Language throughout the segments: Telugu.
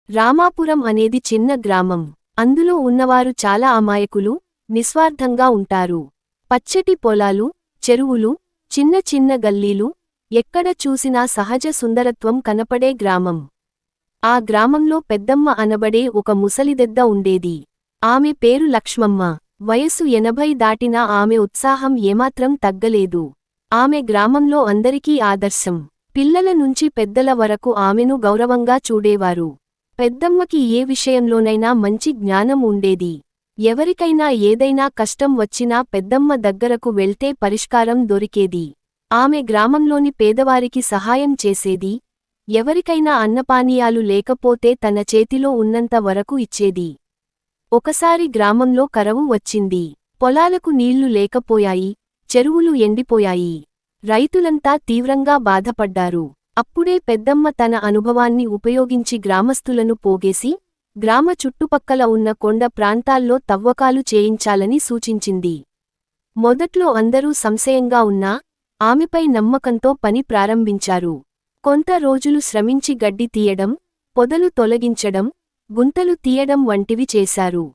రామాపురం అనేది చిన్న గ్రామం. అందులో ఉన్నవారు చాలా అమాయకులు, నిస్వార్థంగా ఉంటారు. పచ్చటి పొలాలు, చెరువులు, చిన్న చిన్న గల్లీలు, ఎక్కడ చూసినా సహజ సుందరత్వం కనపడే గ్రామం. ఆ గ్రామంలో పెద్దమ్మ అనబడే ఒక ముసలిదెద్ద ఉండేది. ఆమె పేరు లక్ష్మమ్మ. వయసు 80 దాటినా ఆమె ఉత్సాహం ఏమాత్రం తగ్గలేదు. ఆమె గ్రామంలో అందరికీ ఆదర్శం. పిల్లల నుంచి పెద్దల వరకు ఆమెను గౌరవంగా చూడేవారు. పెద్దమ్మకి ఏ విషయంలోనైనా మంచి జ్ఞానం ఉండేది. ఎవరికైనా ఏదైనా కష్టం వచ్చినా పెద్దమ్మ దగ్గరకు వెళ్తే పరిష్కారం దొరికేది. ఆమె గ్రామంలోని పేదవారికి సహాయం చేసేది. ఎవరికైనా అన్నపానీయాలు లేకపోతే తన చేతిలో ఉన్నంత వరకు ఇచ్చేది. ఒకసారి గ్రామంలో కరవు వచ్చింది. పొలాలకు నీళ్లు లేకపోయాయి, చెరువులు ఎండిపోయాయి. రైతులంతా తీవ్రంగా బాధపడ్డారు. అప్పుడే పెద్దమ్మ తన అనుభవాన్ని ఉపయోగించి గ్రామస్తులను పోగేసి, గ్రామ చుట్టుపక్కల ఉన్న కొండ ప్రాంతాల్లో తవ్వకాలు చేయించాలని సూచించింది. మొదట్లో అందరూ సంశయంగా ఉన్నా, ఆమెపై నమ్మకంతో పని ప్రారంభించారు. కొంత రోజులు శ్రమించి గడ్డి తీయడం, పొదలు తొలగించడం, గుంతలు తీయడం వంటివి చేశారు.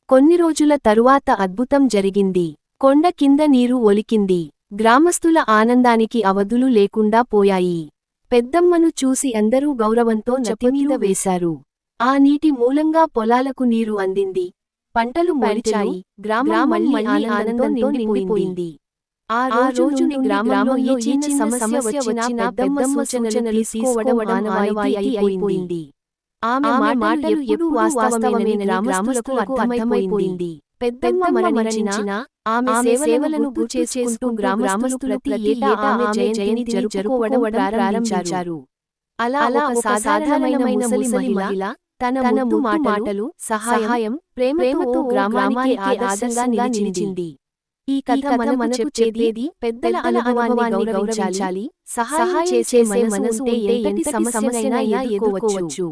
కొన్ని రోజుల తరువాత అద్భుతం జరిగింది. కొండ కింద నీరు ఒలికింది. గ్రామస్తుల ఆనందానికి అవధులు లేకుండా పోయాయి. పెద్దమ్మను చూసి అందరూ గౌరవంతో నతిమీద వేశారు. ఆ నీటి మూలంగా పొలాలకు నీరు అందింది. పంటలు మొలిచాయి. గ్రామం మళ్ళీ ఆనందంతో నిండిపోయింది. ఆ రోజు నుండి గ్రామంలో ఏ చిన్న సమస్య వచ్చినా పెద్దమ్మ సూచనలు తీసుకోవడం ఆనవాయితీ అయిపోయింది. ఆమె మాటలు ఎప్పుడూ వాస్తవమేనని గ్రామస్తులకు అర్థమైపోయింది. పెద్దమ్మ మరణించినా ఆమె సేవలను గుర్తుచేసుకుంటూ గ్రామస్తులు ప్రతి ఏటా ఆమె జయంతిని జరుపుకోవడం ప్రారంభించారు. అలా ఒక సాధారణమైన ముసలి మహిళ తన ముద్దు మాటలు, సహాయం, ప్రేమతో గ్రామానికి ఆదర్శంగా నిలిచింది. ఈ కథ మనకు చెప్పేది పెద్దల అనుభవాన్ని గౌరవించాలి, సహాయం చేసే మనసు ఉంటే ఎంతటి సమస్యనైనా ఎదుర్కోవచ్చు.